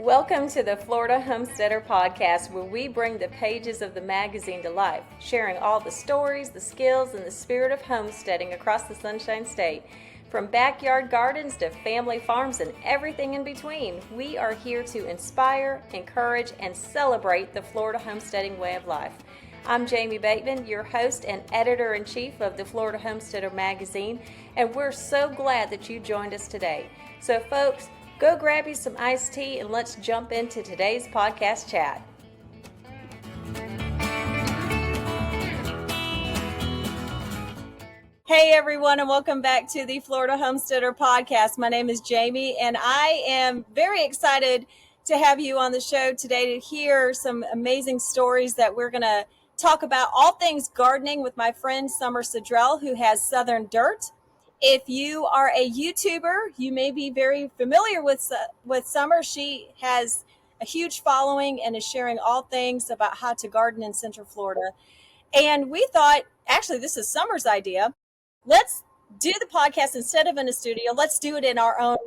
Welcome to the Florida Homesteader Podcast, where we bring the pages of the magazine to life, sharing all the stories, the skills, and the spirit of homesteading across the Sunshine State. From backyard gardens to family farms and everything in between, we are here to inspire, encourage, and celebrate the Florida homesteading way of life. I'm Jamie Bateman, your host and editor-in-chief of the Florida Homesteader magazine, and we're so glad that you joined us today. So folks, go grab you some iced tea and let's jump into today's podcast chat. Hey everyone, and welcome back to the Florida Homesteader Podcast. My name is Jamie, and I am very excited to have you on the show today to hear some amazing stories that we're going to talk about all things gardening with my friend Summer Sodrel, who has Southern Dirt. If you are a YouTuber, you may be very familiar with Summer. She has a huge following and is sharing all things about how to garden in Central Florida. And we thought, actually, this is Summer's idea. Let's do the podcast instead of in a studio. Let's do it in our own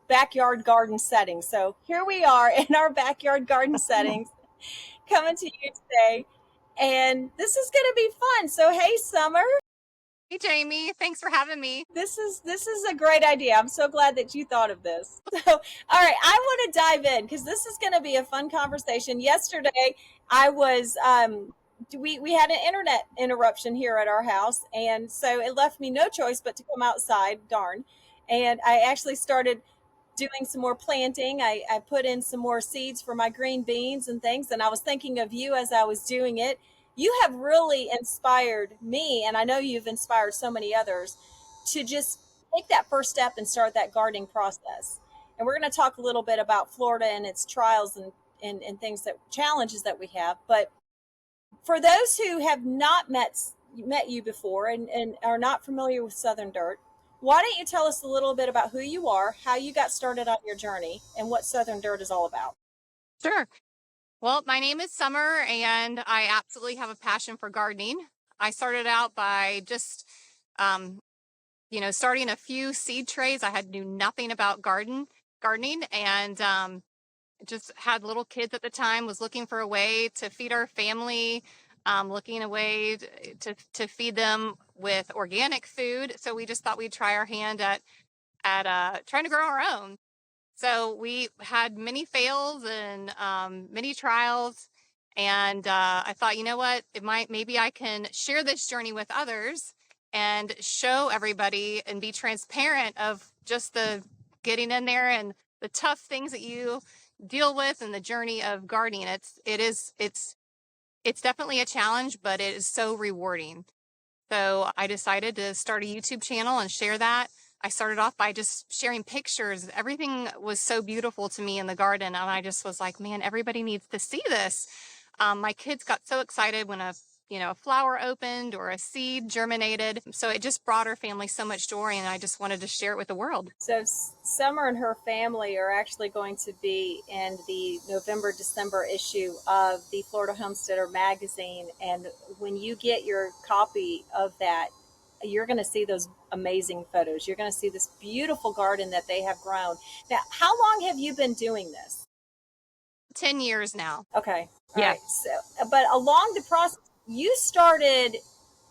backyard garden setting. So here we are in our backyard garden settings, coming to you today. And this is going to be fun. So, hey, Summer. Hey, Jamie. Thanks for having me. This is a great idea. I'm so glad that you thought of this. So, all right, I want to dive in because this is going to be a fun conversation. Yesterday, I was we had an internet interruption here at our house, and so it left me no choice but to come outside. Darn. And I actually started doing some more planting. I put in some more seeds for my green beans and things, and I was thinking of you as I was doing it. You have really inspired me, and I know you've inspired so many others, to just take that first step and start that gardening process. And we're going to talk a little bit about Florida and its trials and things, that challenges that we have. But for those who have not met you before and are not familiar with Southern Dirt, why don't you tell us a little bit about who you are, how you got started on your journey, and what Southern Dirt is all about? Sure. Well, my name is Summer, and I absolutely have a passion for gardening. I started out by just, starting a few seed trays. I knew nothing about gardening, and just had little kids at the time, was looking for a way to feed our family, looking a way to feed them with organic food. So we just thought we'd try our hand at trying to grow our own. So we had many fails and many trials. And I thought, you know what, maybe I can share this journey with others and show everybody and be transparent of just the getting in there and the tough things that you deal with and the journey of gardening. It's definitely a challenge, but it is so rewarding. So I decided to start a YouTube channel and share that. I started off by just sharing pictures. Everything was so beautiful to me in the garden. And I just was like, man, everybody needs to see this. My kids got so excited when a flower opened or a seed germinated. So it just brought our family so much joy, and I just wanted to share it with the world. So Summer and her family are actually going to be in the November-December issue of the Florida Homesteader magazine. And when you get your copy of that, you're going to see those amazing photos. You're going to see this beautiful garden that they have grown. Now, how long have you been doing this? 10 years now. Okay. Yeah. Right. So, but along the process, you started,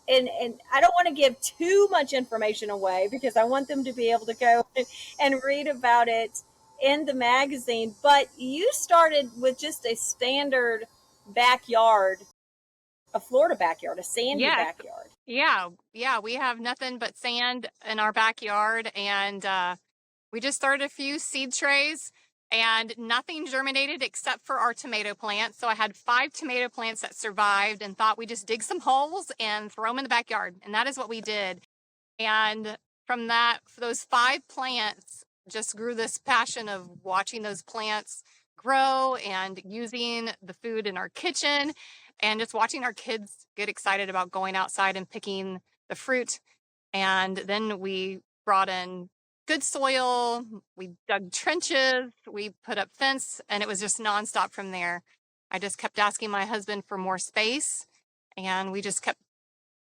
and I don't want to give too much information away because I want them to be able to go and read about it in the magazine. But you started with just a standard backyard, a Florida backyard, a sandy backyard. Yeah. We have nothing but sand in our backyard, and we just started a few seed trays, and nothing germinated except for our tomato plants. So I had 5 tomato plants that survived, and thought we just dig some holes and throw them in the backyard. And that is what we did. And from those 5 plants just grew this passion of watching those plants grow and using the food in our kitchen, and just watching our kids get excited about going outside and picking the fruit. And then we brought in good soil, we dug trenches, we put up fence, and it was just nonstop from there. I just kept asking my husband for more space, and we just kept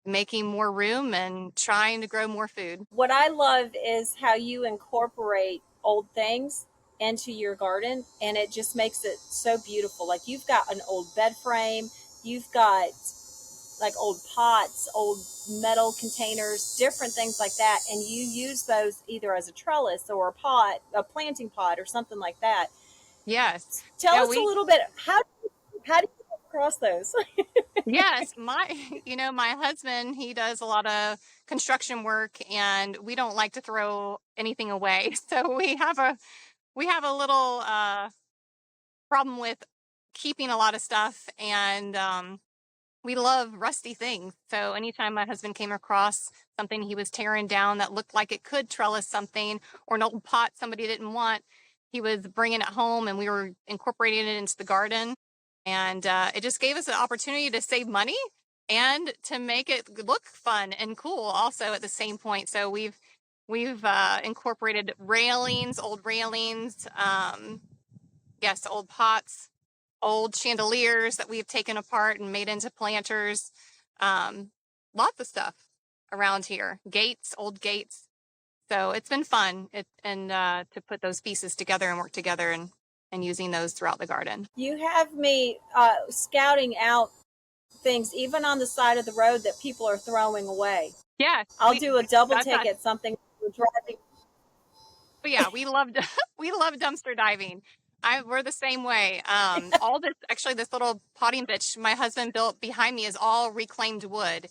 making more room and trying to grow more food. What I love is how you incorporate old things into your garden, and it just makes it so beautiful. Like you've got an old bed frame, you've got like old pots, old metal containers, different things like that, and you use those either as a trellis or a pot, a planting pot or something like that. Yes. Tell Yeah, us a we little bit, how do you come across those? yes, my my husband, he does a lot of construction work and we don't like to throw anything away. So we have a little problem with keeping a lot of stuff, and we love rusty things. So anytime my husband came across something he was tearing down that looked like it could trellis something, or an old pot somebody didn't want, he was bringing it home and we were incorporating it into the garden. And it just gave us an opportunity to save money and to make it look fun and cool also at the same point. So we've incorporated railings, old railings, yes, old pots, old chandeliers that we've taken apart and made into planters. Um, Lots of stuff around here. Gates, old gates. So it's been fun to put those pieces together and work together, and using those throughout the garden. You have me scouting out things even on the side of the road that people are throwing away. Yes, I'll do a double that's take us. at something we're driving. But yeah, we love we love dumpster diving. We're the same way. All this, actually, this little potting bitch my husband built behind me is all reclaimed wood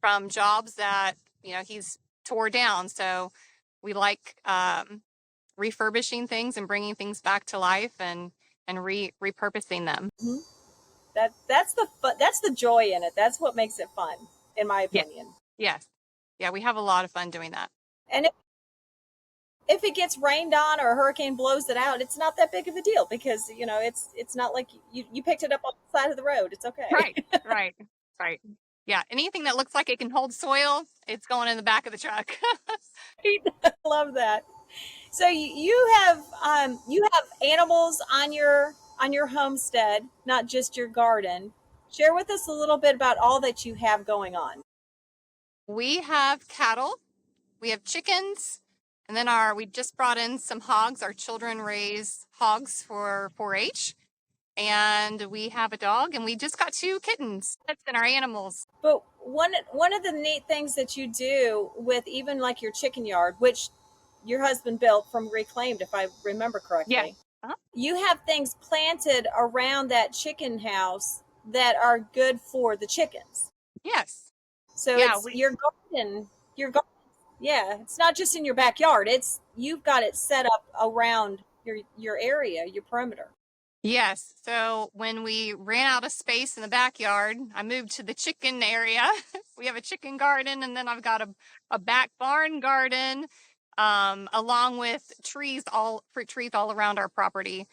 from jobs that he's tore down. So we like refurbishing things and bringing things back to life, and repurposing them. Mm-hmm. That's the joy in it. That's what makes it fun, in my Yeah. opinion. Yes. Yeah, we have a lot of fun doing that. And if it gets rained on or a hurricane blows it out, it's not that big of a deal because it's not like you picked it up on the side of the road. It's okay. Right. Right. Right. Yeah, anything that looks like it can hold soil, it's going in the back of the truck. I love that. So you have animals on your homestead, not just your garden. Share with us a little bit about all that you have going on. We have cattle, we have chickens, and then we just brought in some hogs. Our children raise hogs for 4-H. And we have a dog, and we just got 2 kittens. That's been our animals. But one of the neat things that you do with even like your chicken yard, which your husband built from reclaimed, if I remember correctly. Yeah. Uh-huh. You have things planted around that chicken house that are good for the chickens. Yes. So Yeah, it's your garden. Yeah, it's not just in your backyard. It's you've got it set up around your area, your perimeter. yes. So when we ran out of space in the backyard, I moved to the chicken area. We have a chicken garden, and then I've got a back barn garden, along with fruit trees all around our property.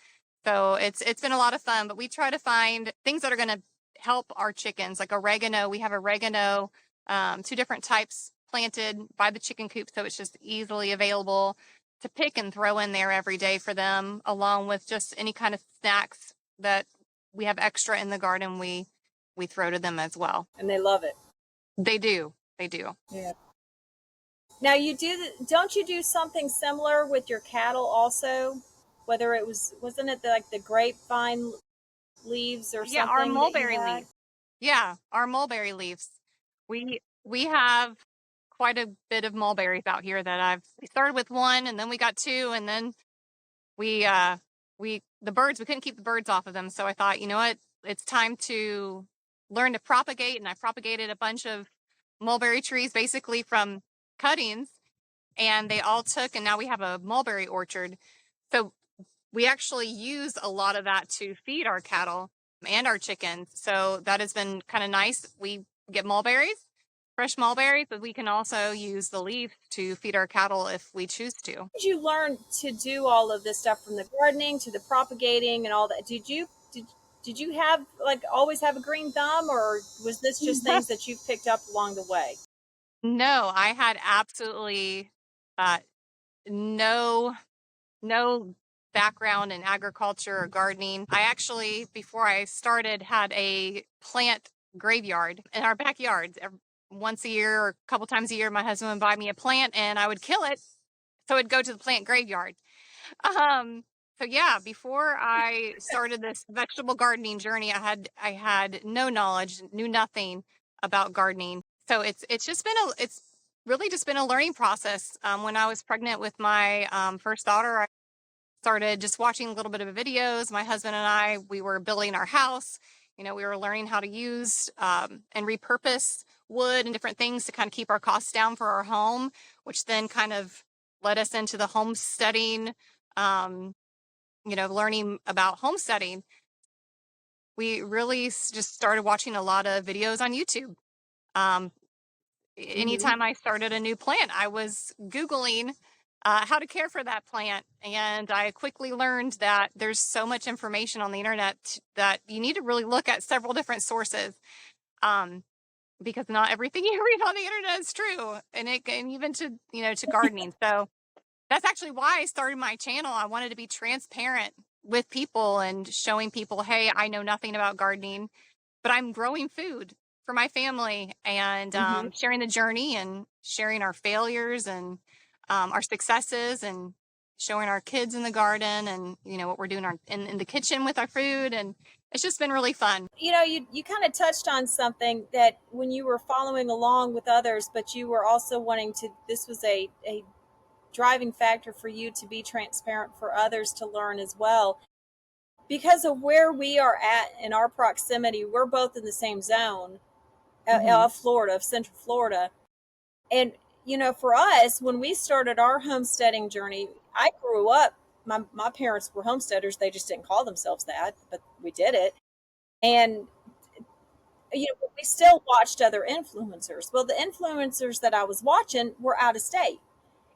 So it's been a lot of fun, but we try to find things that are going to help our chickens, like oregano. We have oregano, 2 different types planted by the chicken coop, so it's just easily available to pick and throw in there every day for them, along with just any kind of snacks that we have extra in the garden. We throw to them as well. And they love it. They do. They do. Yeah. Now don't you do something similar with your cattle also? Whether wasn't it like the grapevine leaves or Yeah, something our that you mulberry had? leaves. Yeah, our mulberry leaves. We have quite a bit of mulberries out here that we started with 1, and then we got 2, and then we couldn't keep the birds off of them. So I thought, you know what, it's time to learn to propagate. And I propagated a bunch of mulberry trees basically from cuttings, and they all took, and now we have a mulberry orchard. So we actually use a lot of that to feed our cattle and our chickens. So that has been kind of nice. We get fresh mulberries, but we can also use the leaves to feed our cattle if we choose to. How did you learn to do all of this stuff, from the gardening to the propagating and all that? Did you have always have a green thumb, or was this just things that you've picked up along the way? No, I had absolutely no background in agriculture or gardening. I actually, before I started, had a plant graveyard in our backyard. Once a year or a couple times a year, my husband would buy me a plant and I would kill it, so it'd go to the plant graveyard. So yeah, before I started this vegetable gardening journey, I had no knowledge, knew nothing about gardening. So it's really just been a learning process. When I was pregnant with my first daughter, I started just watching a little bit of videos. My husband and we were building our house. We were learning how to use and repurpose wood and different things to kind of keep our costs down for our home, which then kind of led us into the homesteading. Um, learning about homesteading, we really just started watching a lot of videos on YouTube. Um, Mm-hmm. Anytime I started a new plant, I was Googling how to care for that plant. And I quickly learned that there's so much information on the internet that you need to really look at several different sources. Um, because not everything you read on the internet is true. And even to gardening. So that's actually why I started my channel. I wanted to be transparent with people and showing people, hey, I know nothing about gardening, but I'm growing food for my family, and Mm-hmm. sharing the journey and sharing our failures and our successes, and showing our kids in the garden, and what we're doing in the kitchen with our food. And it's just been really fun. You kind of touched on something that when you were following along with others, but you were also wanting to, this was a driving factor for you to be transparent for others to learn as well. Because of where we are at in our proximity, we're both in the same zone Hmm. of Florida, of Central Florida. And, for us, when we started our homesteading journey, I grew up, my parents were homesteaders. They just didn't call themselves that, but we did it. And, we still watched other influencers. Well, the influencers that I was watching were out of state,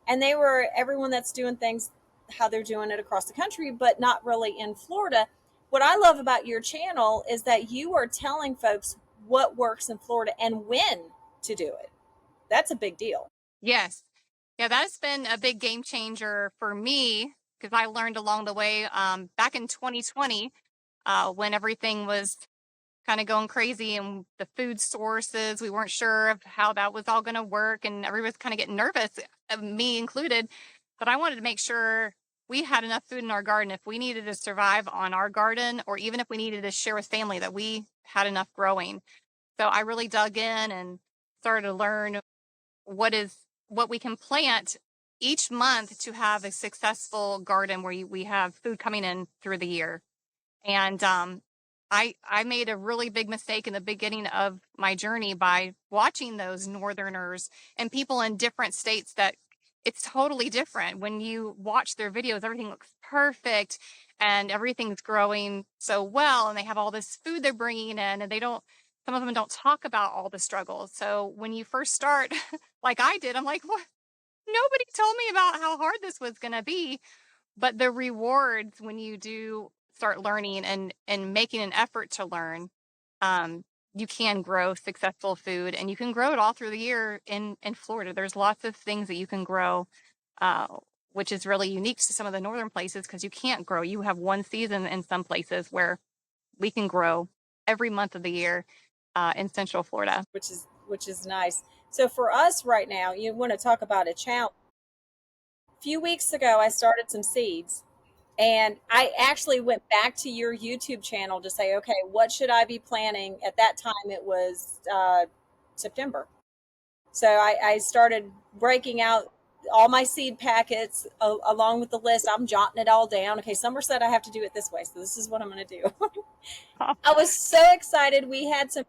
and they were everyone that's doing things how they're doing it across the country, but not really in Florida. What I love about your channel is that you are telling folks what works in Florida and when to do it. That's a big deal. Yes. Yeah, that's been a big game changer for me, because I learned along the way, back in 2020, when everything was kind of going crazy and the food sources, we weren't sure of how that was all going to work. And everybody was kind of getting nervous, me included. But I wanted to make sure we had enough food in our garden if we needed to survive on our garden, or even if we needed to share with family, that we had enough growing. So I really dug in and started to learn what we can plant each month to have a successful garden where we have food coming in through the year. And I made a really big mistake in the beginning of my journey by watching those northerners and people in different states, that it's totally different. When you watch their videos, everything looks perfect and everything's growing so well, and they have all this food they're bringing in, and some of them don't talk about all the struggles. So when you first start, like I did, I'm like, what? Nobody told me about how hard this was going to be. But the rewards, when you do start learning and making an effort to learn, um, you can grow successful food, and you can grow it all through the year in Florida. There's lots of things that you can grow, uh, which is really unique to some of the northern places, because you can't grow. You have one season in some places, where we can grow every month of the year in Central Florida. Which is nice. So for us right now, you want to talk about a challenge. A few weeks ago, I started some seeds, and I actually went back to your YouTube channel to say, okay, what should I be planting? At that time, it was September. So I started breaking out all my seed packets along with the list. I'm jotting it all down. Okay, Summer said I have to do it this way, so this is what I'm going to do. I was so excited. We had some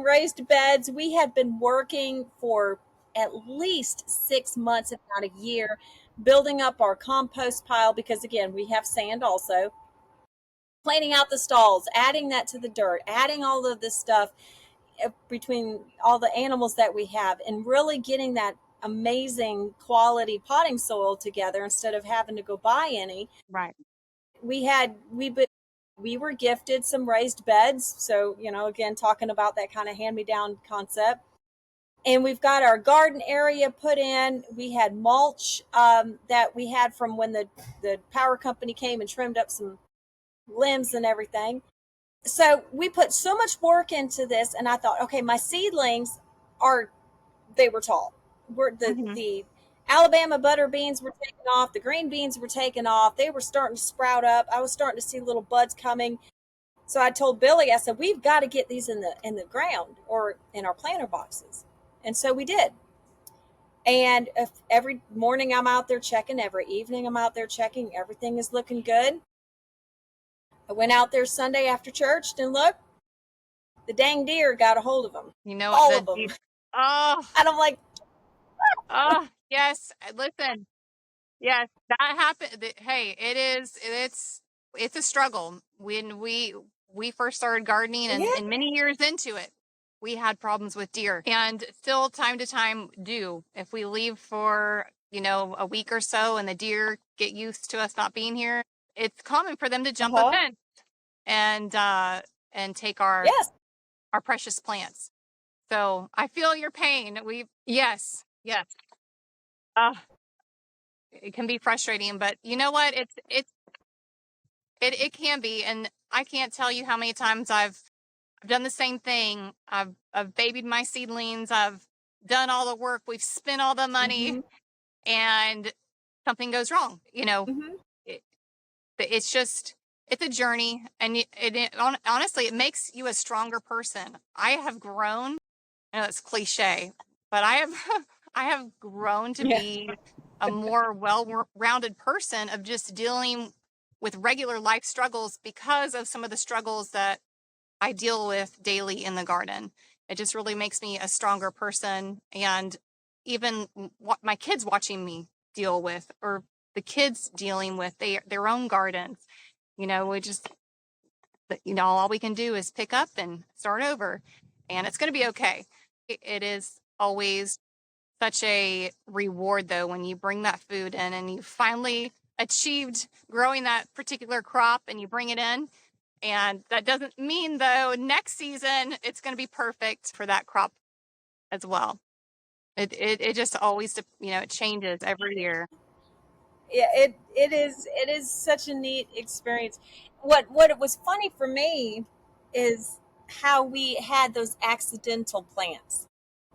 raised beds. We had been working for at least 6 months, if not a year, building up our compost pile because, again, we have sand also. Cleaning out the stalls, adding that to the dirt, adding all of this stuff between all the animals that we have, and really getting that amazing quality potting soil together instead of having to go buy any. Right. We were gifted some raised beds, so again, talking about that kind of hand me down concept. And we've got our garden area put in. We had mulch that we had from when the power company came and trimmed up some limbs and everything. So we put so much work into this, and I thought, okay, my seedlings are they were tall. We're Hmm. the Alabama butter beans were taking off. The green beans were taking off. They were starting to sprout up. I was starting to see little buds coming. So I told Billy, I said, we've got to get these in the ground or in our planter boxes. And so we did. And if every morning I'm out there checking, every evening I'm out there checking, everything is looking good. I went out there Sunday after church and look, the dang deer got a hold of them. You know, all of them. Oh, And I'm like, oh, yes. Listen, yes, that happened. Hey, it's a struggle. When we first started gardening and, yeah. and many years into it, we had problems with deer, and still time to time do. If we leave for, a week or so and the deer get used to us not being here, it's common for them to jump a fence and take Yes. our precious plants. So I feel your pain. Yes. Uh, it can be frustrating, but you know what? It can be, and I can't tell you how many times I've done the same thing. I've babied my seedlings. I've done all the work. We've spent all the money, and something goes wrong. It's a journey, and honestly, it makes you a stronger person. I have grown. I know it's cliche, but I have grown to be a more well-rounded person of just dealing with regular life struggles because of some of the struggles that I deal with daily in the garden. It just really makes me a stronger person. And even what my kids watching me deal with, or the kids dealing with their own gardens, all we can do is pick up and start over, and it's going to be okay. It is always such a reward, though, when you bring that food in and you finally achieved growing that particular crop and you bring it in. And that doesn't mean, though, next season it's going to be perfect for that crop as well. It just always, it changes every year. Yeah, it is such a neat experience. What it was funny for me is how we had those accidental plants.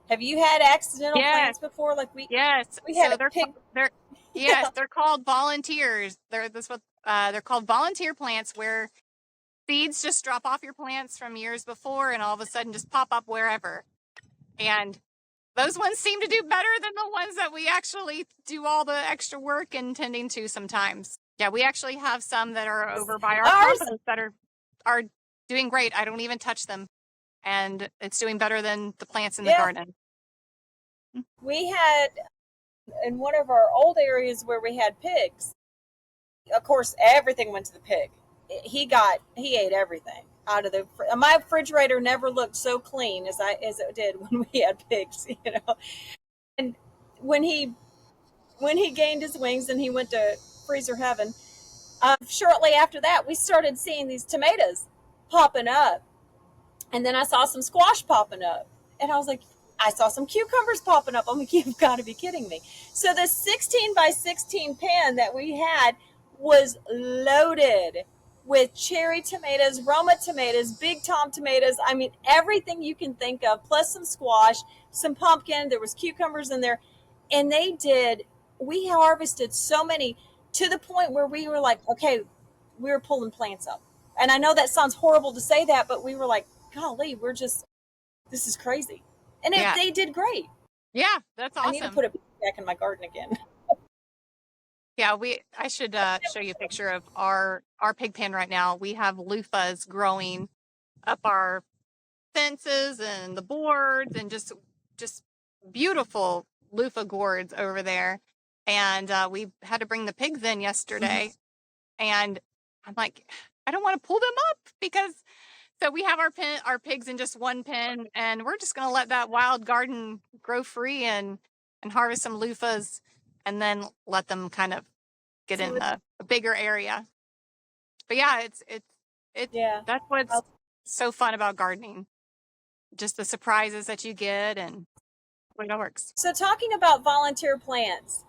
Have you had accidental Yes, plants before? Like yes. we had So a pig. yes, they're called volunteers. They're called volunteer plants, where seeds just drop off your plants from years before and all of a sudden just pop up wherever. And those ones seem to do better than the ones that we actually do all the extra work and tending to sometimes. Yeah, we actually have some that are over by our Ours, compost that are doing great. I don't even touch them, and it's doing better than the plants in the yeah, garden. we had in one of our old areas where we had pigs. Of course, everything went to the pig. He ate everything out of the. My refrigerator never looked so clean as it did when we had pigs. And when he when he gained his wings and he went to freezer heaven, shortly after that, we started seeing these tomatoes popping up. And then I saw some squash popping up. And I was like, I saw some cucumbers popping up. I'm like, you've got to be kidding me. So the 16 by 16 pan that we had was loaded with cherry tomatoes, Roma tomatoes, Big Tom tomatoes. I mean, everything you can think of, plus some squash, some pumpkin. There was cucumbers in there. And we harvested so many to the point where we were like, okay, we were pulling plants up. And I know that sounds horrible to say that, but we were like, golly, this is crazy. And Yeah, they did great. yeah, that's I need to awesome. put it back in my garden again. Yeah, I should show you a picture of our pig pen right now. We have loofahs growing up our fences and the boards, and just beautiful loofah gourds over there. And we had to bring the pigs in yesterday, and I'm like, I don't want to pull them up, because so we have our pigs in just one pen, and we're just going to let that wild garden grow free and harvest some loofahs, and then let them kind of get in a bigger area. But yeah, Yeah. that's what's so fun about gardening. Just the surprises that you get and the way it works. So talking about volunteer plants,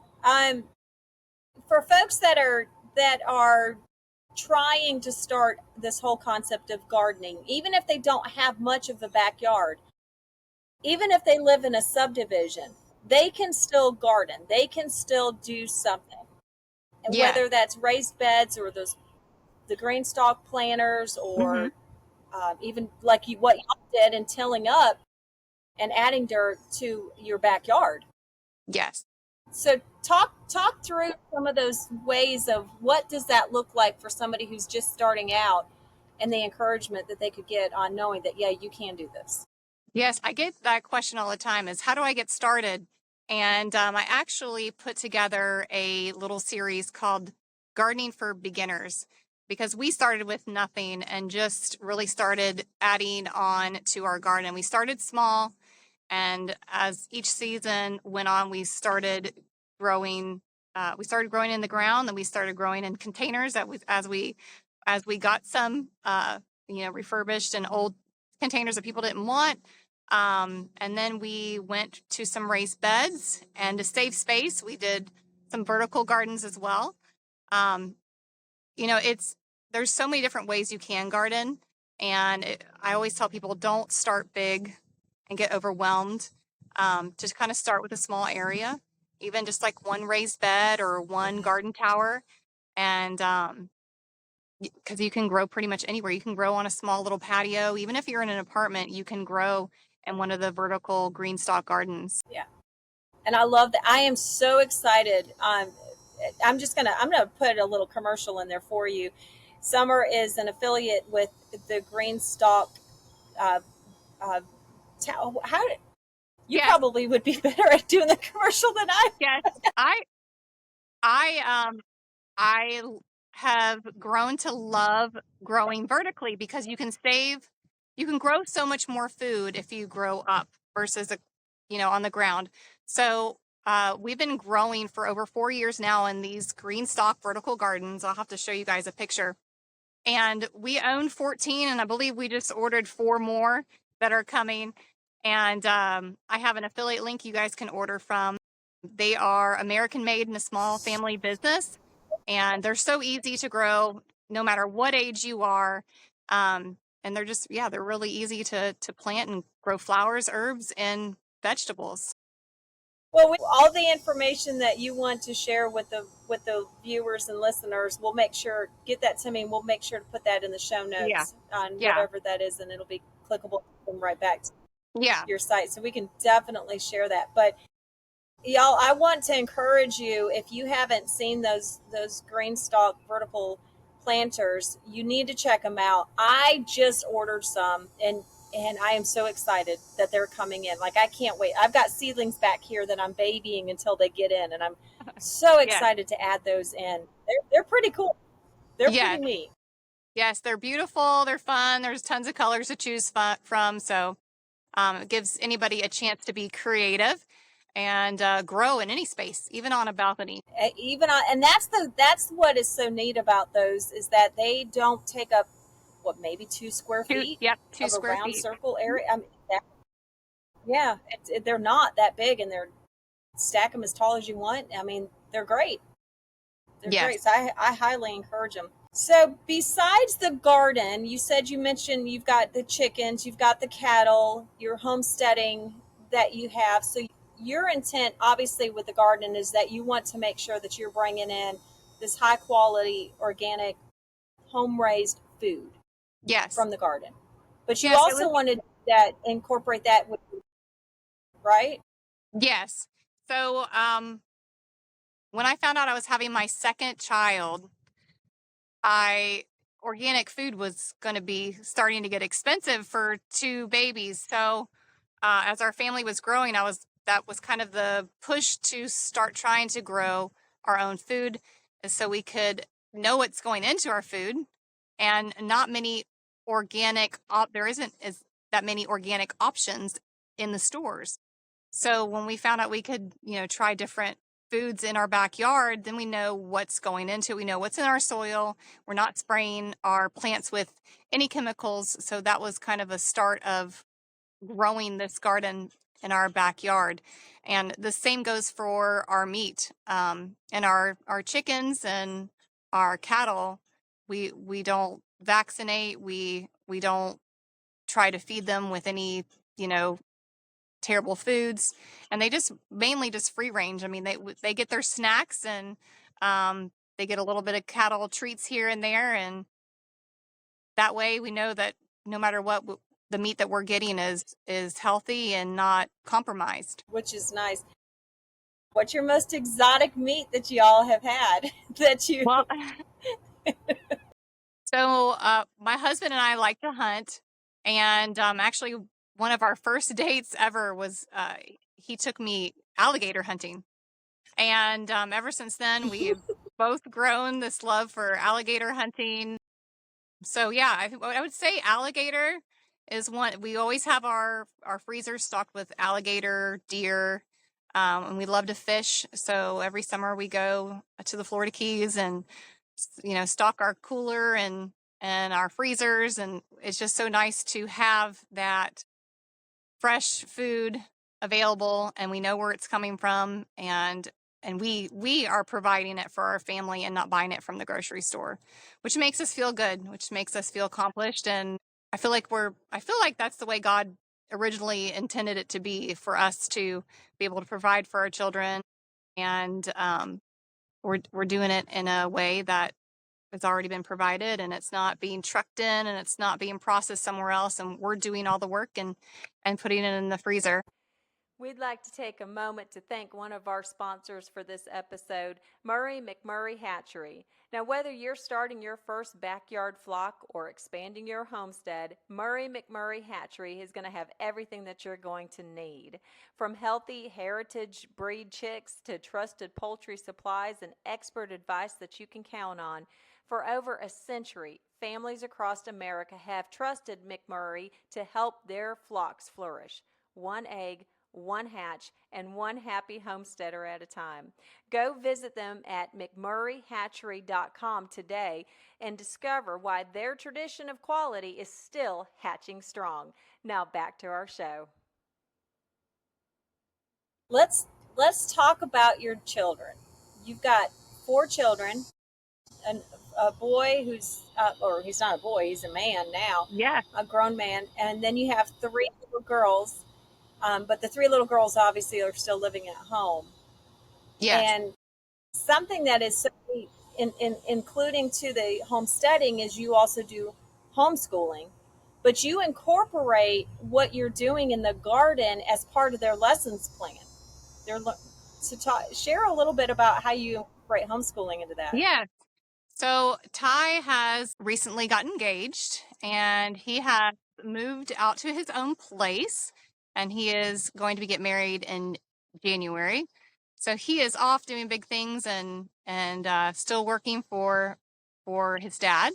for folks that are trying to start this whole concept of gardening, even if they don't have much of a backyard, even if they live in a subdivision, they can still garden. They can still do something. And Yes. whether that's raised beds or the green stalk planters Hmm. or even like what y'all did in tilling up and adding dirt to your backyard. Yes. So talk through some of those ways of what does that look like for somebody who's just starting out and the encouragement that they could get on knowing that, yeah, you can do this. Yes, I get that question all the time is how do I get started? And I actually put together a little series called Gardening for Beginners because we started with nothing and just really started adding on to our garden. We started small, and as each season went on, we started growing. We started growing in the ground, then we started growing in containers. As we got some, refurbished and old containers that people didn't want. And then we went to some raised beds, and to save space, we did some vertical gardens as well. Um, there's so many different ways you can garden, and I always tell people don't start big and get overwhelmed. Just kind of start with a small area, even just like one raised bed or one garden tower, and because you can grow pretty much anywhere. You can grow on a small little patio. Even if you're in an apartment, you can grow in one of the vertical green stalk gardens. Yeah. And I love that. I am so excited. I'm gonna put a little commercial in there for you. Summer is an affiliate with the Green Stalk. Uh, uh, how you Yes, probably would be better at doing the commercial than I. yes. I I I have grown to love growing vertically because you can grow so much more food if you grow up versus on the ground. So we've been growing for over 4 years now in these green stalk vertical gardens. I'll have to show you guys a picture. And we own 14, and I believe we just ordered 4 more that are coming. And I have an affiliate link you guys can order from. They are American made in a small family business, and they're so easy to grow no matter what age you are. And they're just, yeah, they're really easy to plant and grow flowers, herbs, and vegetables. Well, all the information that you want to share with the viewers and listeners, we'll make sure get that to me, and we'll make sure to put that in the show Yeah. notes on Yeah. whatever that is, and it'll be clickable right back to Yeah. your site, so we can definitely share that. But y'all, I want to encourage you, if you haven't seen those green stalk vertical planters, you need to check them out. I just ordered some, and I am so excited that they're coming in. Like, I can't wait. I've got seedlings back here that I'm babying until they get in, and I'm so Yes. excited to add those in. They're pretty cool. They're pretty Yes. neat. Yes. They're beautiful. They're fun. There's tons of colors to choose from. So it gives anybody a chance to be creative and grow in any space, even on a balcony. Even on, and that's what is so neat about those, is that they don't take up what, maybe 2 square feet Yep, two of a square round feet. circle area. I mean, yeah, they're not that big, and they're stack them as tall as you want. I mean, they're great. They're Yes. great. So I highly encourage them. So besides the garden, you mentioned you've got the chickens, you've got the cattle, your homesteading that you have. So your intent, obviously, with the garden is that you want to make sure that you're bringing in this high quality, organic, home raised food Yes. from the garden. But you Yes. also wanted that incorporate that with, right? Yes. So when I found out I was having my second child, I organic food was going to be starting to get expensive for 2 babies. So as our family was growing, that was kind of the push to start trying to grow our own food so we could know what's going into our food. And not many there isn't as that many organic options in the stores. So when we found out we could, try different foods in our backyard, then we know what's going into it. We know what's in our soil. We're not spraying our plants with any chemicals. So that was kind of a start of growing this garden in our backyard. And the same goes for our meat, and our chickens and our cattle. We don't vaccinate. We don't try to feed them with any, you know, terrible foods, and they just mainly just free range. I mean, they get their snacks, and they get a little bit of cattle treats here and there, and that way we know that no matter what, the meat that we're getting is healthy and not compromised. Which is nice. What's your most exotic meat that y'all have had that you? Well, so my husband and I like to hunt, and actually one of our first dates ever was he took me alligator hunting, and ever since then we've both grown this love for alligator hunting. So yeah, I would say alligator is one. We always have our freezers stocked with alligator, deer, and we love to fish. So every summer we go to the Florida Keys and stock our cooler and our freezers, and it's just so nice to have that fresh food available, and we know where it's coming from, and we are providing it for our family and not buying it from the grocery store, which makes us feel good, which makes us feel accomplished. And I feel like that's the way God originally intended it to be, for us to be able to provide for our children. And we're doing it in a way that has already been provided, and it's not being trucked in, and it's not being processed somewhere else, and we're doing all the work and putting it in the freezer. We'd like to take a moment to thank one of our sponsors for this episode, Murray McMurray Hatchery. Now, whether you're starting your first backyard flock or expanding your homestead, Murray McMurray Hatchery is going to have everything that you're going to need. From healthy heritage breed chicks to trusted poultry supplies and expert advice that you can count on. For over a century, families across America have trusted McMurray to help their flocks flourish. One egg, one hatch, and one happy homesteader at a time. Go visit them at McMurrayHatchery.com today and discover why their tradition of quality is still hatching strong. Now back to our show. Let's talk about your children. You've got 4 children, a boy who's or he's not a boy, he's a man now, Yeah. a grown man, and then you have 3 little girls. But the 3 little girls obviously are still living at home. Yes. And something that is so including to the homesteading is you also do homeschooling, but you incorporate what you're doing in the garden as part of their lessons plan. Share a little bit about how you incorporate homeschooling into that. Yeah. So Ty has recently got engaged, and he has moved out to his own place, and he is going to get married in January. So he is off doing big things, and still working for his dad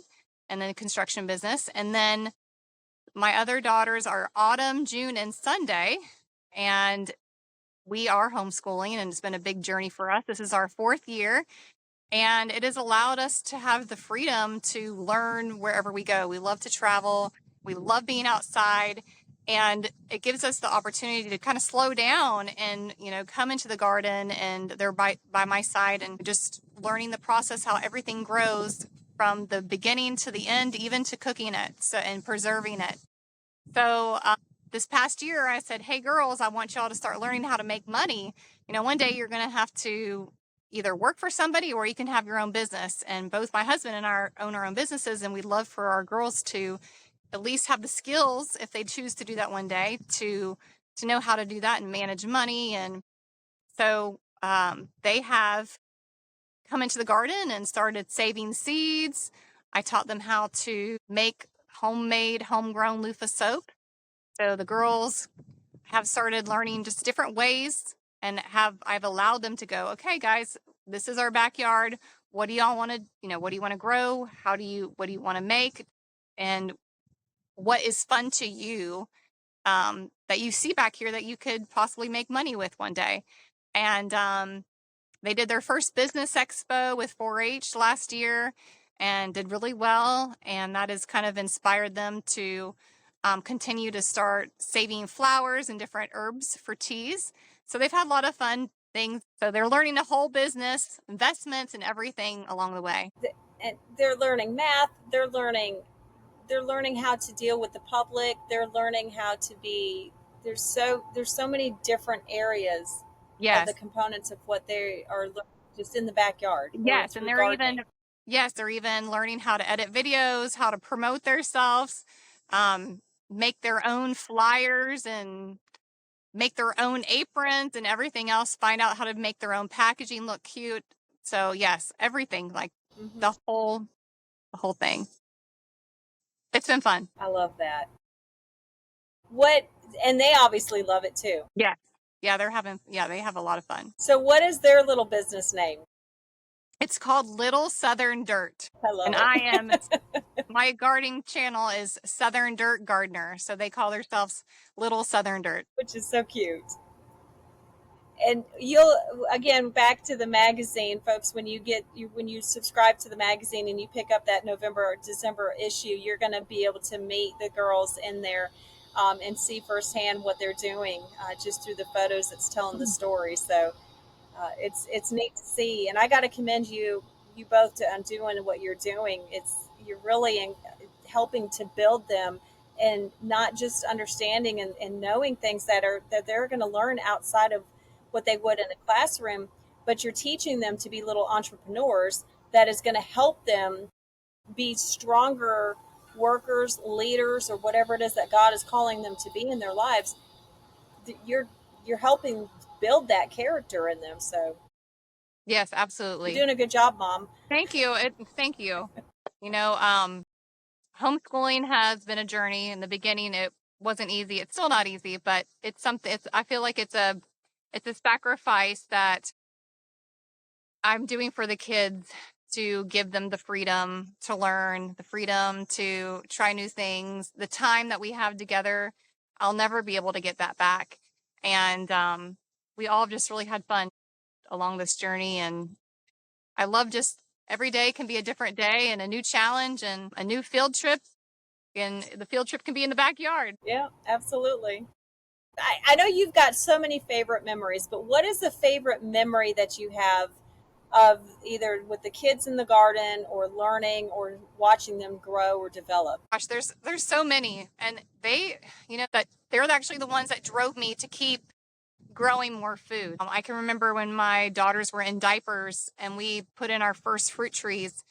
and the construction business. And then my other daughters are Autumn, June, and Sunday, and we are homeschooling, and it's been a big journey for us. This is our 4th year. And it has allowed us to have the freedom to learn wherever we go. We love to travel. We love being outside. And it gives us the opportunity to kind of slow down and, come into the garden, and they're by my side, and just learning the process, how everything grows from the beginning to the end, even to cooking it and preserving it. So this past year, I said, hey, girls, I want y'all to start learning how to make money. One day you're going to have to either work for somebody, or you can have your own business. And both my husband and I own our own businesses, and we'd love for our girls to at least have the skills, if they choose to do that one day, to know how to do that and manage money. And so they have come into the garden and started saving seeds. I taught them how to make homemade, homegrown loofah soap. So the girls have started learning just different ways, and I've allowed them to go, okay, guys, this is our backyard. What do y'all want to, what do you want to grow? What do you want to make? And what is fun to you that you see back here that you could possibly make money with one day? And they did their first business expo with 4-H last year and did really well. And that has kind of inspired them to continue to start saving flowers and different herbs for teas. So they've had a lot of fun things. So they're learning the whole business, investments, and everything along the way. And they're learning math. They're learning how to deal with the public. They're learning how to be there's so many different areas of the Yes. components of what they are just in the backyard or Yes. And through gardening. they're even learning how to edit videos, how to promote themselves, um, make their own flyers and make their own aprons and everything else, find out how to make their own packaging look cute. So yes, everything, like Hmm. the whole thing. It's been fun. I love that. What, and they obviously love it too. Yes. Yeah, they have a lot of fun. So what is their little business name? It's called Little Southern Dirt. I And love it. my gardening channel is Southern Dirt Gardener. So they call themselves Little Southern Dirt. Which is so cute. And you'll, again, back to the magazine, folks, when you subscribe to the magazine and you pick up that November or December issue, you're going to be able to meet the girls in there, and see firsthand what they're doing, just through the photos that's telling the story. So it's neat to see, and I got to commend you both to doing what you're doing. You're really helping to build them, and not just understanding and knowing things that they're going to learn outside of what they would in a classroom, but you're teaching them to be little entrepreneurs that is going to help them be stronger workers, leaders, or whatever it is that God is calling them to be in their lives. You're you're helping build that character in them. So Yes, you're absolutely. doing a good job, Mom. Thank you. Thank you. You know, homeschooling has been a journey. In the beginning, it wasn't easy. It's still not easy, but it's something. I feel like it's a sacrifice that I'm doing for the kids to give them the freedom to learn, the freedom to try new things, the time that we have together. I'll never be able to get that back. And we all have just really had fun along this journey. And I love just every day can be a different day and a new challenge and a new field trip. And the field trip can be in the backyard. Yeah, absolutely. I know you've got so many favorite memories, but what is the favorite memory that you have of either with the kids in the garden or learning or watching them grow or develop? Gosh, there's so many. And that they're actually the ones that drove me to keep growing more food. I can remember when my daughters were in diapers and we put in our first fruit trees,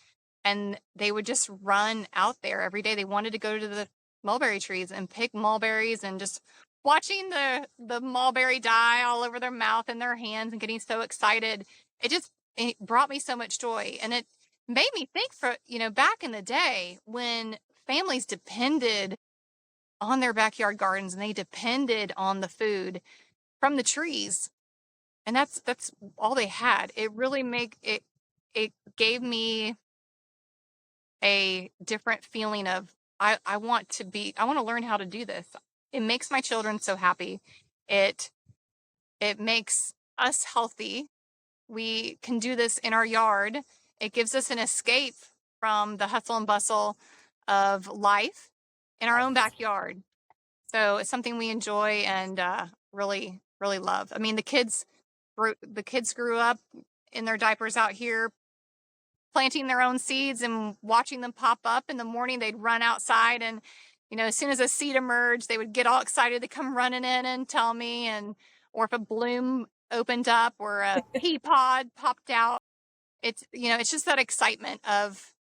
and they would just run out there every day. They wanted to go to the mulberry trees and pick mulberries, and just watching the mulberry die all over their mouth and their hands and getting so excited. It brought me so much joy, and it made me think for, back in the day when families depended on their backyard gardens and they depended on the food from the trees, and that's all they had. It gave me a different feeling of I want to learn how to do this. It makes my children so happy. It it makes us healthy. We can do this in our yard. It gives us an escape from the hustle and bustle of life in our own backyard. So it's something we enjoy and really, really love. I mean, the kids grew up in their diapers out here, planting their own seeds and watching them pop up. In the morning, they'd run outside, and as soon as a seed emerged, they would get all excited to come running in and tell me. And or if a bloom opened up or a pea pod popped out, it's just that excitement of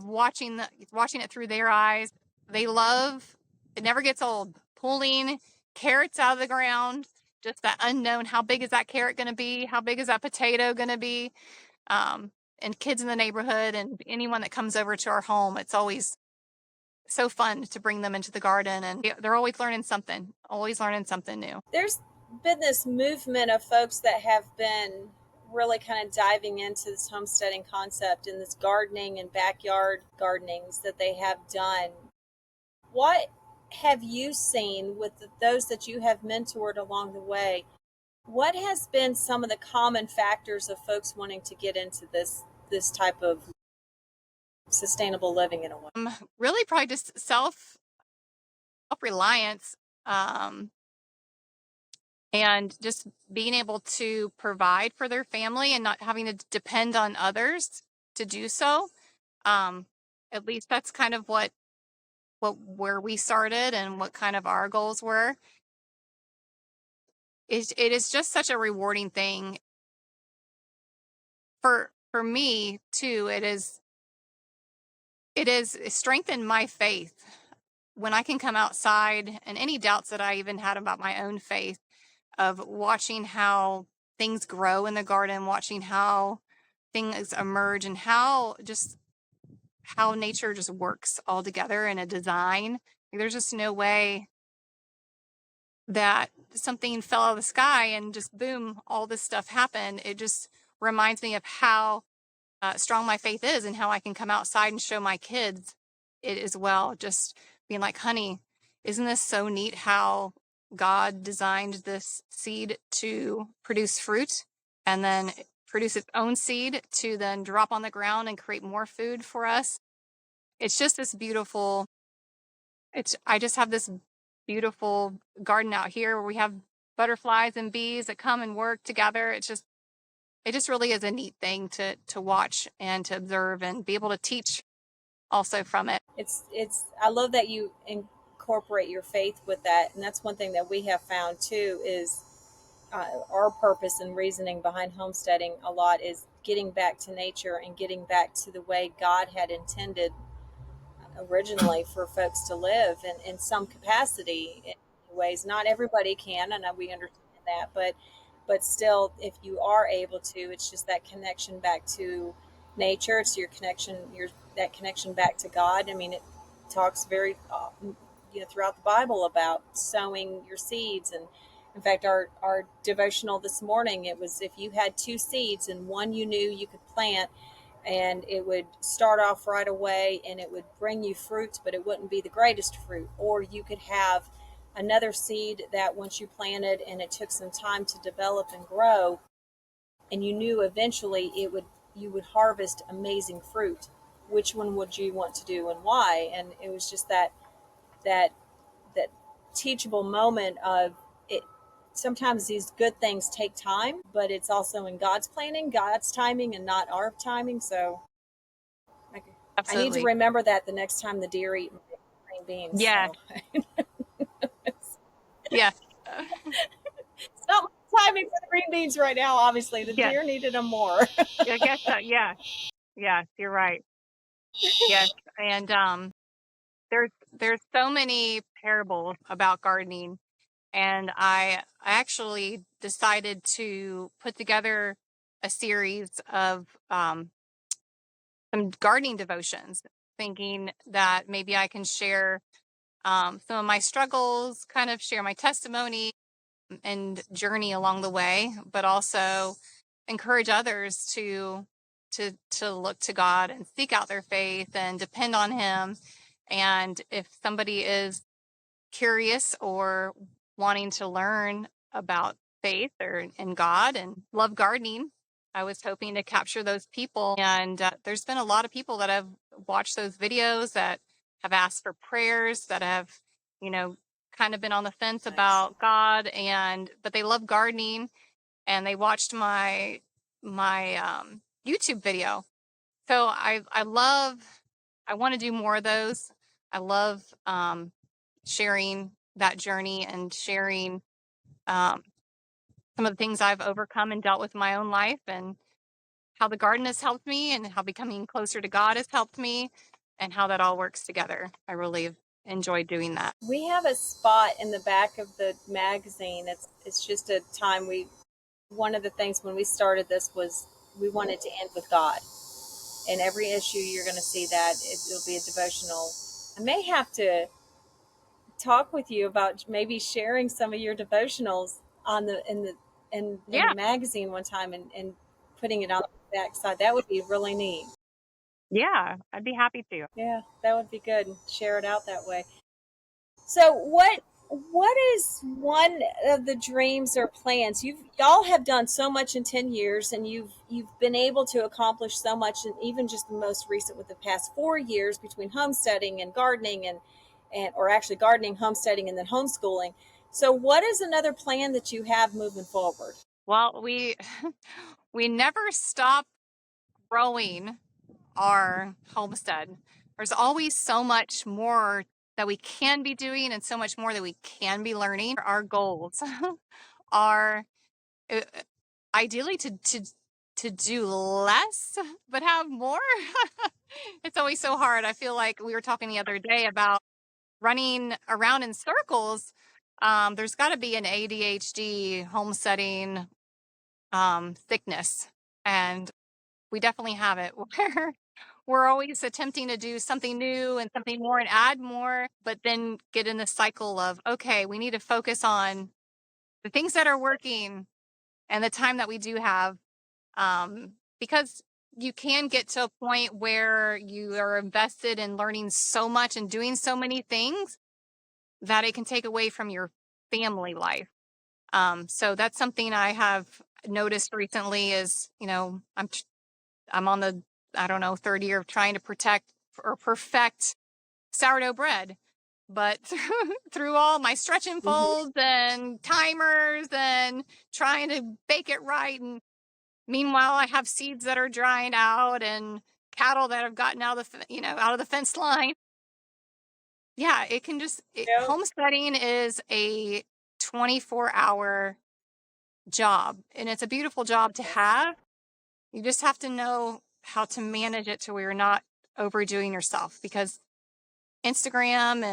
watching it through their eyes. They love it. Never gets old. Pulling carrots out of the ground, just that unknown. How big is that carrot going to be? How big is that potato going to be? Um, and kids in the neighborhood and anyone that comes over to our home, it's always so fun to bring them into the garden, and they're always learning something new. There's been this movement of folks that have been really kind of diving into this homesteading concept and this gardening and backyard gardenings that they have done. What have you seen with those that you have mentored along the way? What has been some of the common factors of folks wanting to get into this type of sustainable living in a way? Really, probably just self-reliance, um, and just being able to provide for their family and not having to depend on others to do so. Um, at least that's kind of where we started and what kind of our goals were. it is just such a rewarding thing for me too. It is strengthened my faith when I can come outside, and any doubts that I even had about my own faith, of watching how things grow in the garden, watching how things emerge, and how nature just works all together in a design. Like, there's just no way that something fell out of the sky and just boom, all this stuff happened. It just reminds me of how strong my faith is, and how I can come outside and show my kids it as well. Just being like, honey, isn't this so neat how God designed this seed to produce fruit, and then produce its own seed to then drop on the ground and create more food for us? It's just this beautiful, I just have this beautiful garden out here where we have butterflies and bees that come and work together. It just really is a neat thing to watch and to observe and be able to teach also from it. It's I love that you incorporate your faith with that, and that's one thing that we have found too is our purpose and reasoning behind homesteading a lot is getting back to nature and getting back to the way God had intended originally for folks to live in some capacity in ways. Not everybody can, and we understand that, but still, if you are able to, it's just that connection back to nature. It's your that connection back to God. I mean, it talks very throughout the Bible about sowing your seeds. And in fact, our devotional this morning, it was, if you had two seeds and one you knew you could plant, and it would start off right away and it would bring you fruit, but it wouldn't be the greatest fruit. Or you could have another seed that once you planted and it took some time to develop and grow, and you knew eventually you would harvest amazing fruit. Which one would you want to do and why? And it was just that that teachable moment of it. Sometimes these good things take time, but it's also in God's planning, God's timing, and not our timing. So I need to Absolutely. remember that the next time the deer eat my green beans. Yeah. So Yeah. it's not my timing for the green beans right now. Obviously, the Yes. deer needed them more. I guess so. Yeah. Yes, you're right. Yes. And there's so many parables about gardening, and I actually decided to put together a series of some gardening devotions, thinking that maybe I can share some of my struggles, kind of share my testimony and journey along the way, but also encourage others to look to God and seek out their faith and depend on Him. And if somebody is curious or wanting to learn about faith or in God and love gardening, I was hoping to capture those people. And there's been a lot of people that have watched those videos, that have asked for prayers, that have, you know, kind of been on the fence Nice. about God, but they love gardening, and they watched my YouTube video. So I want to do more of those. I love sharing that journey and sharing um, some of the things I've overcome and dealt with in my own life, and how the garden has helped me, and how becoming closer to God has helped me, and how that all works together. I really enjoy doing that. We have a spot in the back of the magazine. It's just a time one of the things when we started this was we wanted to end with God. In every issue, you're going to see that it'll be a devotional. I may have to talk with you about maybe sharing some of your devotionals on in the Yeah, magazine one time, and putting it on the back side. That would be really neat. yeah, I'd be happy to. Yeah, that would be good. Share it out that way. So what is one of the dreams or plans? Y'all have done so much in 10 years, and you've been able to accomplish so much, and even just the most recent with the past 4 years between homesteading and gardening, and or actually gardening, homesteading, and then homeschooling. So what is another plan that you have moving forward? Well, we we never stop growing our homestead. There's always so much more that we can be doing, and so much more that we can be learning. Our goals are uh, ideally to do less but have more. It's always so hard. I feel like we were talking the other day about running around in circles. There's got to be an ADHD homesteading thickness, and we definitely have it where we're always attempting to do something new and something more and add more, but then get in the cycle of, okay, we need to focus on the things that are working and the time that we do have. Because you can get to a point where you are invested in learning so much and doing so many things that it can take away from your family life. So that's something I have noticed recently is, I'm on the, I don't know, third year of trying to protect or perfect sourdough bread. But through all my stretch and folds and timers and trying to bake it right. And meanwhile, I have seeds that are drying out and cattle that have gotten out of out of the fence line. Yeah, it can just, Yep. homesteading is a 24-hour job, and it's a beautiful job to have. You just have to know how to manage it to where you're not overdoing yourself, because Instagram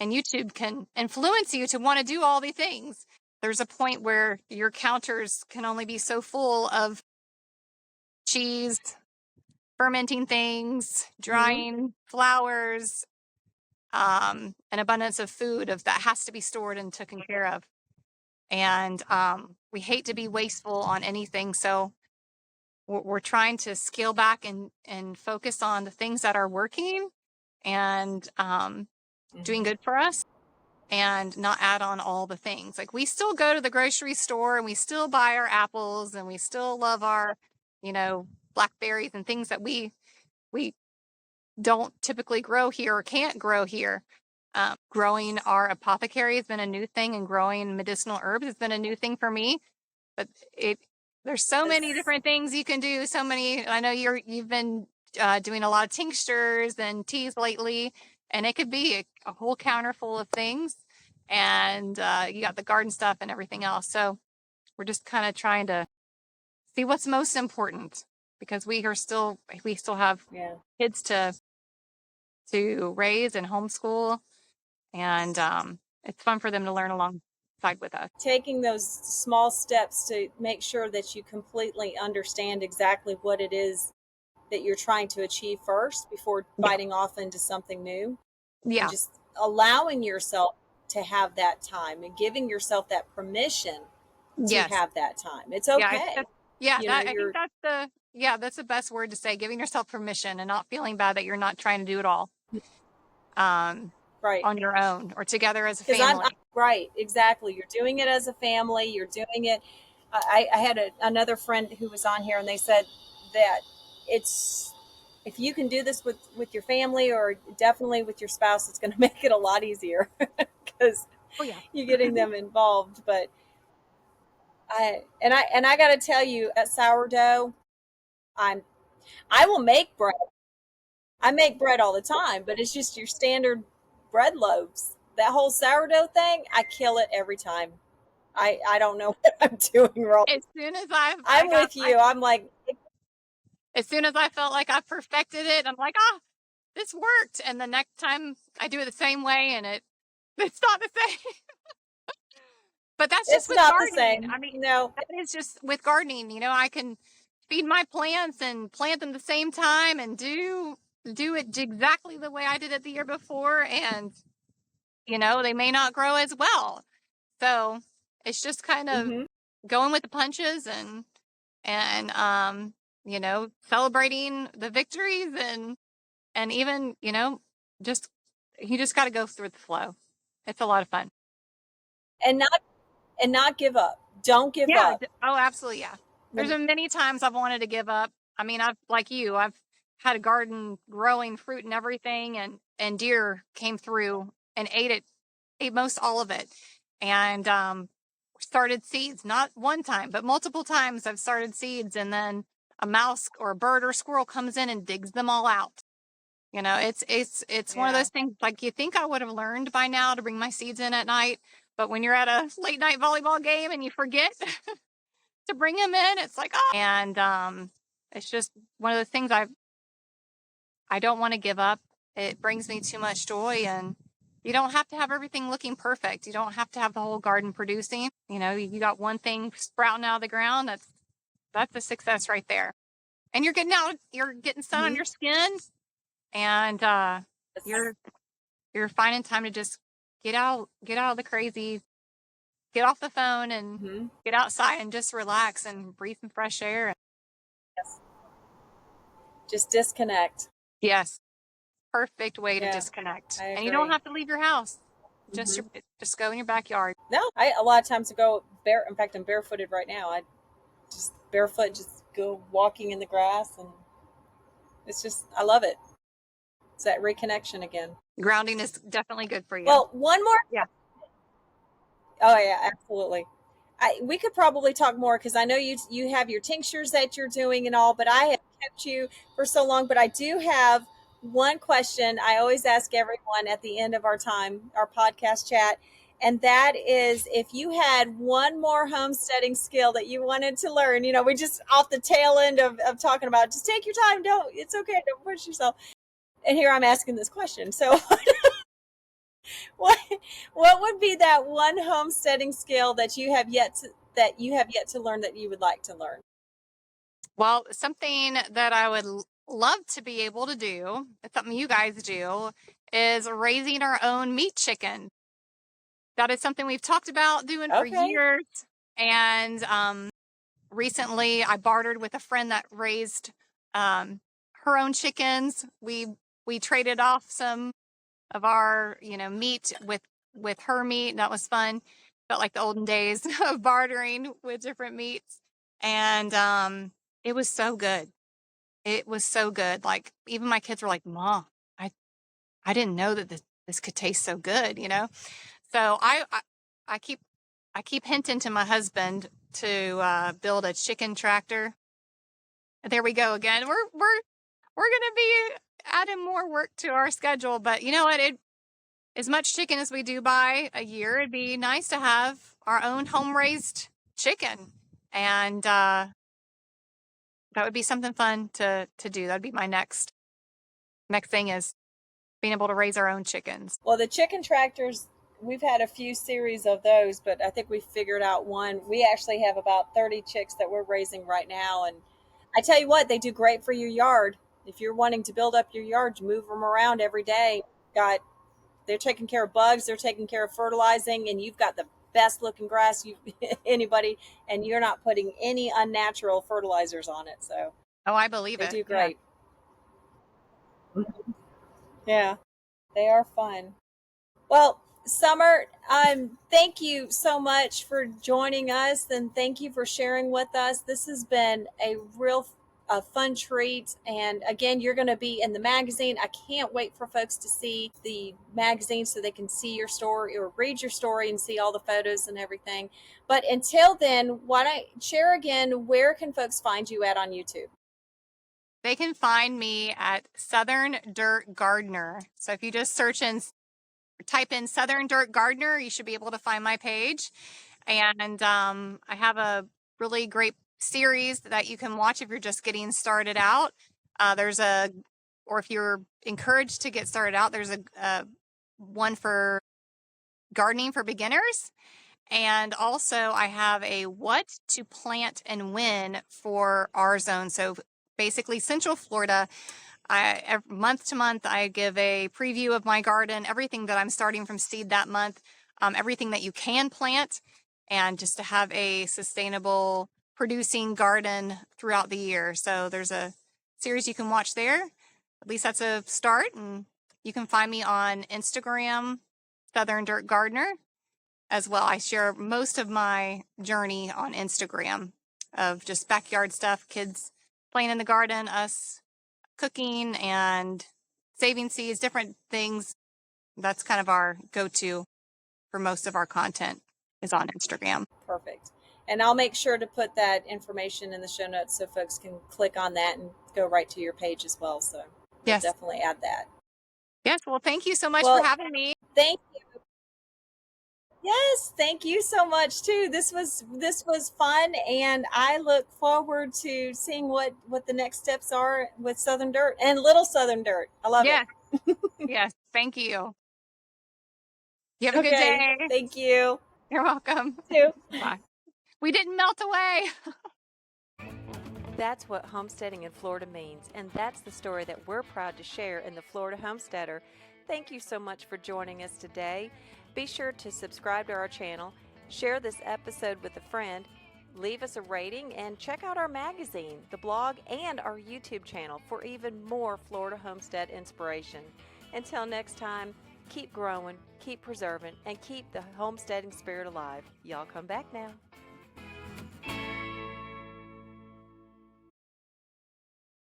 and YouTube can influence you to want to do all the things. There's a point where your counters can only be so full of cheese, fermenting things, drying flowers, an abundance of food that has to be stored and taken care of. And we hate to be wasteful on anything. So we're trying to scale back and focus on the things that are working and doing good for us, and not add on all the things. Like, we still go to the grocery store and we still buy our apples and we still love our, blackberries and things that we don't typically grow here or can't grow here. Growing our apothecary has been a new thing, and growing medicinal herbs has been a new thing for me. But there's so many different things you can do. So many. I know you've been doing a lot of tinctures and teas lately, and it could be a whole counter full of things. And you got the garden stuff and everything else. So we're just kind of trying to see what's most important, because we still have kids to raise and homeschool, and it's fun for them to learn alongside with us. Taking those small steps to make sure that you completely understand exactly what it is that you're trying to achieve first before biting off into something new. Yeah. And just allowing yourself to have that time and giving yourself that permission to have that time. It's okay. I think that's the best word to say, giving yourself permission and not feeling bad that you're not trying to do it all right on your own or together as a family. Right, exactly. You're doing it as a family. You're doing it. I had another friend who was on here, and they said that if you can do this with your family, or definitely with your spouse, it's going to make it a lot easier because you're getting them involved. But I got to tell you, at sourdough, I will make bread. I make bread all the time, but it's just your standard bread loaves. That whole sourdough thing, I kill it every time. I don't know what I'm doing wrong. As soon as I'm with you. I'm like, as soon as I felt like I perfected it, I'm like, this worked. And the next time I do it the same way, and it's not the same. But that's just with gardening. I mean, that is just with gardening. I can feed my plants and plant them the same time and do it exactly the way I did it the year before, and they may not grow as well. So it's just kind of going with the punches and celebrating the victories, and even you just got to go through the flow. It's a lot of fun, and not give up. Don't give up. Oh, absolutely. Yeah. There's been many times I've wanted to give up. I mean, I've had a garden growing fruit and everything, and deer came through and ate most all of it. And started seeds, not one time, but multiple times I've started seeds, and then a mouse or a bird or a squirrel comes in and digs them all out. It's one of those things, like, you think I would have learned by now to bring my seeds in at night, But when you're at a late night volleyball game and you forget to bring them in, it's like, oh, and it's just one of the things I don't want to give up. It brings me too much joy, and you don't have to have everything looking perfect. You don't have to have the whole garden producing. You know, you got one thing sprouting out of the ground. That's a success right there. And you're getting sun on your skin, and you're finding time to just get out of the crazy, get off the phone and get outside and just relax and breathe some fresh air. Yes. Just disconnect. Yes. Perfect way to disconnect. And you don't have to leave your house. Just go in your backyard. No, a lot of times I go bare. In fact, I'm barefooted right now. I just barefoot, just go walking in the grass, and it's just, I love it. It's that reconnection again. Grounding is definitely good for you. Well, one more. Yeah. Oh yeah, absolutely. We could probably talk more because I know you have your tinctures that you're doing and all, but I have kept you for so long. But I do have one question I always ask everyone at the end of our podcast chat. And that is, if you had one more homesteading skill that you wanted to learn, we just off the tail end of talking about, just take your time. It's okay. Don't push yourself. And here I'm asking this question. So what would be that one homesteading skill that you have yet to learn that you would like to learn? Well, something that I would love to be able to do, it's something you guys do, is raising our own meat chicken. That is something we've talked about doing for years. And recently I bartered with a friend that raised her own chickens. We traded off some of our, meat with her meat. That was fun. Felt like the olden days of bartering with different meats. And it was so good. It was so good. Like, even my kids were like, Mom, I didn't know that this could taste so good, So I keep hinting to my husband to build a chicken tractor. There we go again. We're gonna be adding more work to our schedule, but you know what? As much chicken as we do buy a year, it'd be nice to have our own home raised chicken, and that would be something fun to do. That'd be my next thing, is being able to raise our own chickens. Well, the chicken tractors, we've had a few series of those, but I think we figured out one. We actually have about 30 chicks that we're raising right now. And I tell you what, they do great for your yard. If you're wanting to build up your yard, move them around every day. They're taking care of bugs, they're taking care of fertilizing, and you've got the best looking grass anybody, and you're not putting any unnatural fertilizers on it. So I believe they do great. Yeah, they are fun. Well, Summer, thank you so much for joining us, and thank you for sharing with us. This has been a fun treat. And again, you're going to be in the magazine. I can't wait for folks to see the magazine so they can see your story or read your story and see all the photos and everything. But until then, why don't you share again, where can folks find you at on YouTube? They can find me at Southern Dirt Gardener. So if you just type in Southern Dirt Gardener, you should be able to find my page. And I have a really great series that you can watch if you're just getting started out. Or if you're encouraged to get started out, there's a one for gardening for beginners. And also I have a what to plant and when for our zone. So basically Central Florida. Month to month, I give a preview of my garden, everything that I'm starting from seed that month, everything that you can plant, and just to have a sustainable producing garden throughout the year. So there's a series you can watch there. At least that's a start. And you can find me on Instagram, Southern Dirt Gardener, as well. I share most of my journey on Instagram of just backyard stuff, kids playing in the garden, us cooking and saving seeds, different things. That's kind of our go-to for most of our content is on Instagram. Perfect. And I'll make sure to put that information in the show notes so folks can click on that and go right to your page as well. So we'll definitely add that. Yes. Well, thank you so much for having me. Thank you. Yes, thank you so much too. This was fun, and I look forward to seeing what the next steps are with Southern Dirt and Little Southern Dirt. I love it. Yes, yes. Thank you. You have a good Okay, day. thank you. You're welcome. Too. Bye. We didn't melt away. That's what homesteading in Florida means, and that's the story that we're proud to share in the Florida Homesteader. Thank you so much for joining us today. Be sure to subscribe to our channel, share this episode with a friend, leave us a rating, and check out our magazine, the blog, and our YouTube channel for even more Florida homestead inspiration. Until next time, keep growing, keep preserving, and keep the homesteading spirit alive. Y'all come back now.